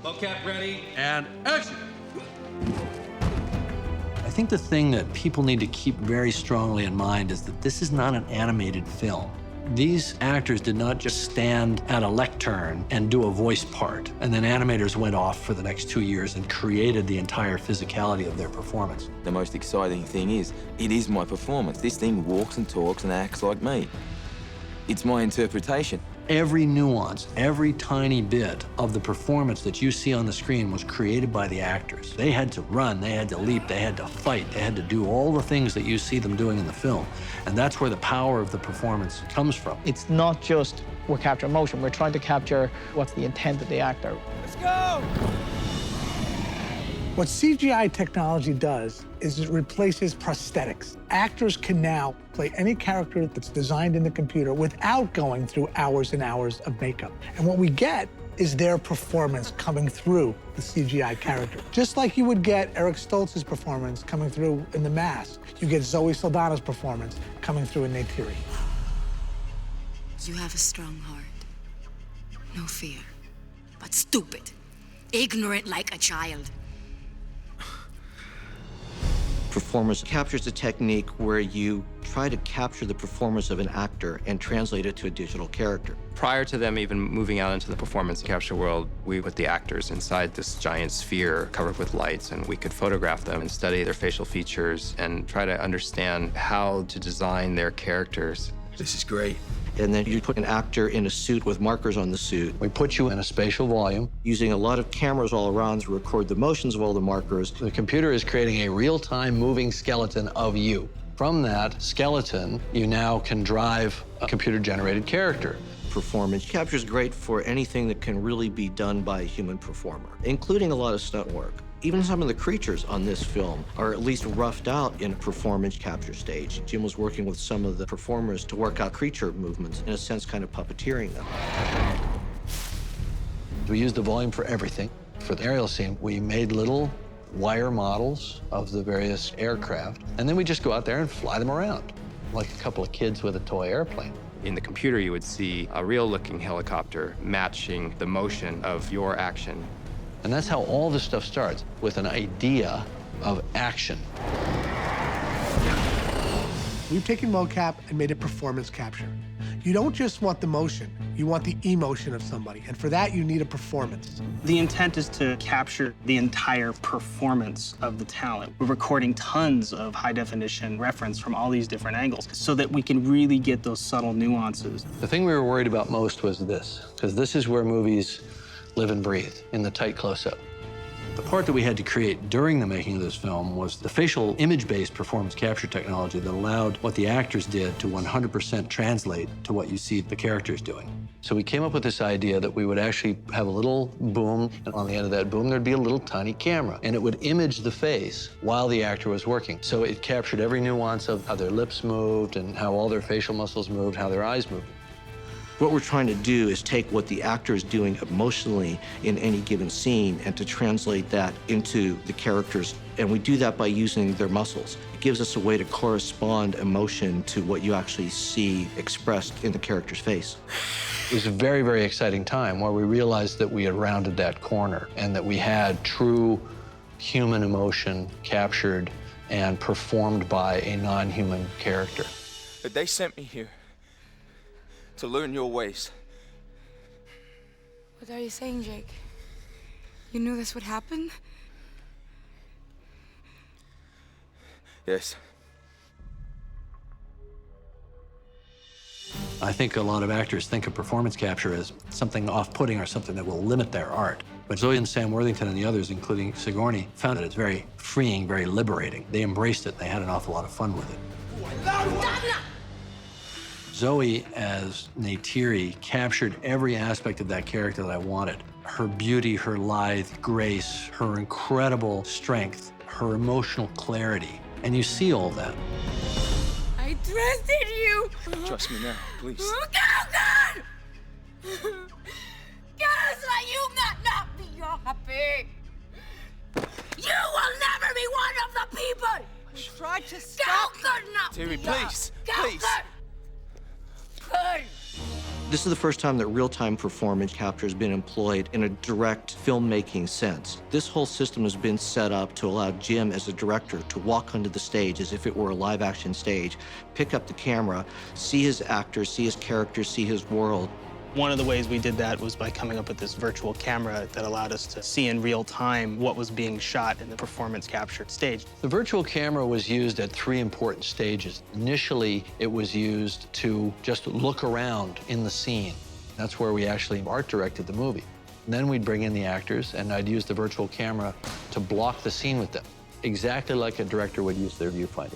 Mocap ready. And action! I think the thing that people need to keep very strongly in mind is that this is not an animated film. These actors did not just stand at a lectern and do a voice part, and then animators went off for the next 2 years and created the entire physicality of their performance. The most exciting thing is, it is my performance. This thing walks and talks and acts like me. It's my interpretation. Every nuance, every tiny bit of the performance that you see on the screen was created by the actors. They had to run, they had to leap, they had to fight, they had to do all the things that you see them doing in the film. And that's where the power of the performance comes from. It's not just we're capturing motion, we're trying to capture what's the intent of the actor. Let's go! What CGI technology does is it replaces prosthetics. Actors can now play any character that's designed in the computer without going through hours and hours of makeup. And what we get is their performance coming through the CGI character. Just like you would get Eric Stoltz's performance coming through in The Mask, you get Zoe Saldana's performance coming through in Neytiri. You have a strong heart. No fear. But stupid. Ignorant like a child. Performance capture is a technique where you try to capture the performance of an actor and translate it to a digital character. Prior to them even moving out into the performance capture world, we put the actors inside this giant sphere covered with lights, and we could photograph them and study their facial features and try to understand how to design their characters. This is great. And then you put an actor in a suit with markers on the suit. We put you in a spatial volume. Using a lot of cameras all around to record the motions of all the markers. The computer is creating a real-time moving skeleton of you. From that skeleton, you now can drive a computer-generated character. Performance capture is great for anything that can really be done by a human performer, including a lot of stunt work. Even some of the creatures on this film are at least roughed out in a performance capture stage. Jim was working with some of the performers to work out creature movements, in a sense, kind of puppeteering them. We used the volume for everything. For the aerial scene, we made little wire models of the various aircraft, and then we just go out there and fly them around, like a couple of kids with a toy airplane. In the computer, you would see a real-looking helicopter matching the motion of your action. And that's how all this stuff starts, with an idea of action. We've taken mocap and made it performance capture. You don't just want the motion, you want the emotion of somebody, and for that you need a performance. The intent is to capture the entire performance of the talent. We're recording tons of high-definition reference from all these different angles so that we can really get those subtle nuances. The thing we were worried about most was this, because this is where movies live and breathe, in the tight close-up. The part that we had to create during the making of this film was the facial image-based performance capture technology that allowed what the actors did to 100% translate to what you see the characters doing. So we came up with this idea that we would actually have a little boom, and on the end of that boom, there'd be a little tiny camera, and it would image the face while the actor was working. So it captured every nuance of how their lips moved and how all their facial muscles moved, how their eyes moved. What we're trying to do is take what the actor is doing emotionally in any given scene and to translate that into the characters. And we do that by using their muscles. It gives us a way to correspond emotion to what you actually see expressed in the character's face. It was a very, very exciting time where we realized that we had rounded that corner and that we had true human emotion captured and performed by a non-human character. But they sent me here to learn your ways. What are you saying, Jake? You knew this would happen? Yes. I think a lot of actors think of performance capture as something off-putting or something that will limit their art. But Zoe and Sam Worthington and the others, including Sigourney, found that it's very freeing, very liberating. They embraced it. They had an awful lot of fun with it. Zoe, as Neytiri, captured every aspect of that character that I wanted. Her beauty, her lithe grace, her incredible strength, her emotional clarity. And you see all that. I trusted you! Trust me now, please. Go, God! God, let you not be your happy! You will never be one of the people! Try to stop. Go, good, not Terry, be please, Go, please. Good. Good. This is the first time that real-time performance capture has been employed in a direct filmmaking sense. This whole system has been set up to allow Jim, as a director, to walk onto the stage as if it were a live-action stage, pick up the camera, see his actors, see his characters, see his world. One of the ways we did that was by coming up with this virtual camera that allowed us to see in real time what was being shot in the performance capture stage. The virtual camera was used at 3 important stages. Initially, it was used to just look around in the scene. That's where we actually art directed the movie. And then we'd bring in the actors, and I'd use the virtual camera to block the scene with them, exactly like a director would use their viewfinder.